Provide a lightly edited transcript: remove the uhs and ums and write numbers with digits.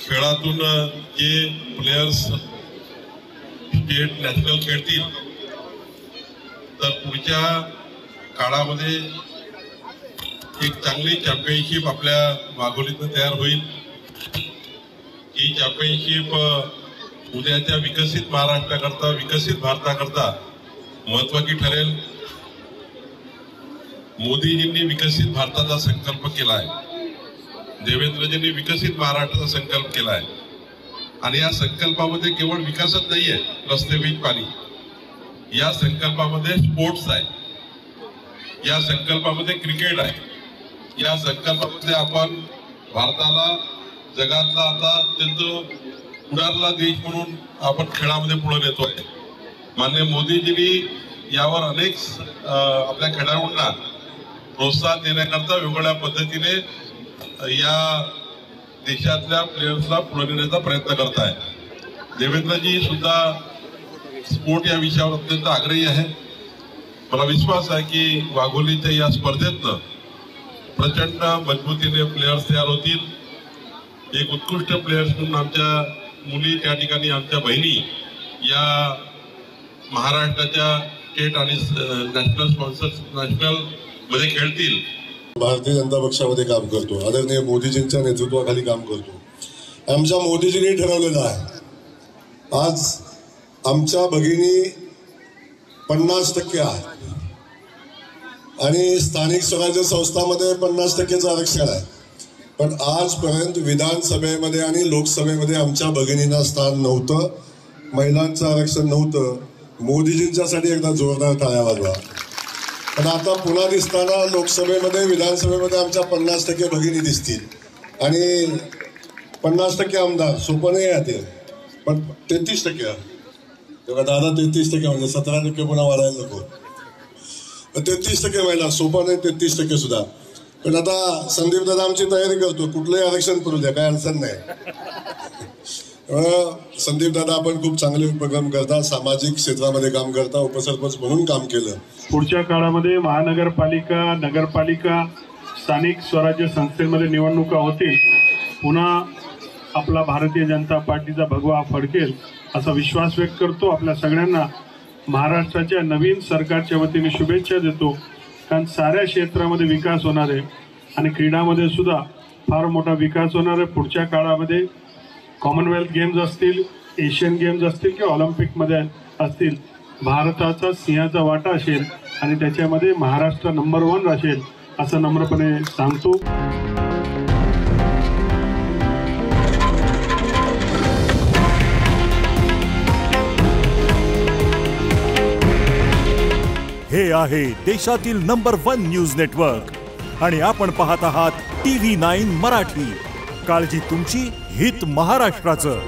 खेळातून जे players state national खेळतील तर पुढच्या काळामध्ये एक चांगली चॅम्पियनशिप आपल्या वाघोलीतून तयार होईल। ही चॅम्पियनशिप उद्याच्या विकसित महाराष्ट्राकरता, विकसित भारताकरता महत्वाची ठरेल। मोदीजींनी विकसित भारताचा संकल्प केला आहे, देवेंद्रजींनी विकसित महाराष्ट्राचा संकल्प केला आहे आणि या संकल्पामध्ये केवळ विकासच नाहीये, रस्ते, वीज, पाणी, या संकल्पामध्ये स्पोर्ट्स आहे, या संकल्पामध्ये क्रिकेट आहे, या संकल्पामध्ये आपण भारताला जगातला आता अत्यंत पुढारला देश म्हणून आपण खेळामध्ये पुढे नेतोय। माननीय मोदीजींनी यावर अनेक आपल्या खेळाडूंना प्रोत्साहन देण्याकरता वेगवेगळ्या पद्धतीने या देशातल्या प्लेयर्सला पुढे नेण्याचा प्रयत्न करत आहे। देवेंद्रजी सुद्धा स्पोर्ट या विषयावर अत्यंत आग्रही आहे। मला विश्वास आहे की वाघोलीच्या या स्पर्धेतनं प्रचंड मजबूतीने प्लेयर्स तयार होतील। एक उत्कृष्ट प्लेयर्स म्हणून आमच्या मुली, त्या ठिकाणी आमच्या बहिणी या महाराष्ट्राच्या स्टेट आणि नॅशनल स्पॉन्सर्स नॅशनल मध्ये खेळतील। भारतीय जनता पक्षामध्ये काम करतो, आदरणीय मोदीजींच्या नेतृत्वाखाली काम करतो। आमच्या मोदीजींनी ठरवलेलं आहे आज आमच्या भगिनी 50% आहे आणि स्थानिक स्वराज्य संस्थांमध्ये 50%चं आरक्षण आहे, पण आजपर्यंत विधानसभेमध्ये आणि लोकसभेमध्ये आमच्या भगिनींना स्थान नव्हतं, महिलांचं आरक्षण नव्हतं। मोदीजींच्यासाठी एकदा जोरदार टाळ्या वाजवा। पण आता पुन्हा दिसताना लोकसभेमध्ये, विधानसभेमध्ये आमच्या 50% भगिनी दिसतील आणि 50% आमदार सोपं नाही आहे ते, पण 33% तेव्हा दादा 33% म्हणजे 17% पुन्हा वाढायला नको, 33% महिला सोपं नाही, 33% सुद्धा। पण आता संदीप दादा आमची तयारी करतो, कुठलंही आरक्षण करू द्या, काय अडचण नाही। संदीप दादा आपण खूप चांगले उपक्रम करता, सामाजिक क्षेत्रामध्ये काम करता, उपसरपंच म्हणून काम केलं। पुढच्या काळामध्ये महानगरपालिका, नगरपालिका, स्थानिक स्वराज्य संस्थेमध्ये निवडणुका होतील, पुन्हा आपला भारतीय जनता पार्टीचा भगवा फडकेल असा विश्वास व्यक्त करतो। आपल्या सगळ्यांना महाराष्ट्राच्या नवीन सरकारच्या वतीने शुभेच्छा देतो, कारण साऱ्या क्षेत्रामध्ये विकास होणार आहे आणि क्रीडामध्ये सुद्धा फार मोठा विकास होणार आहे। पुढच्या काळामध्ये कॉमनवेल्थ गेम्स असतील, एशियन गेम्स असतील किंवा ऑलिम्पिकमध्ये असतील, भारताचा सिंहाचा वाटा असेल आणि त्याच्यामध्ये महाराष्ट्र नंबर 1 असेल असं नम्रपणे सांगतो। हे आहे देशातील नंबर 1 न्यूज नेटवर्क आणि आपण पाहत आहात TV9 मराठी। काळजी तुमची, हित महाराष्ट्राचं।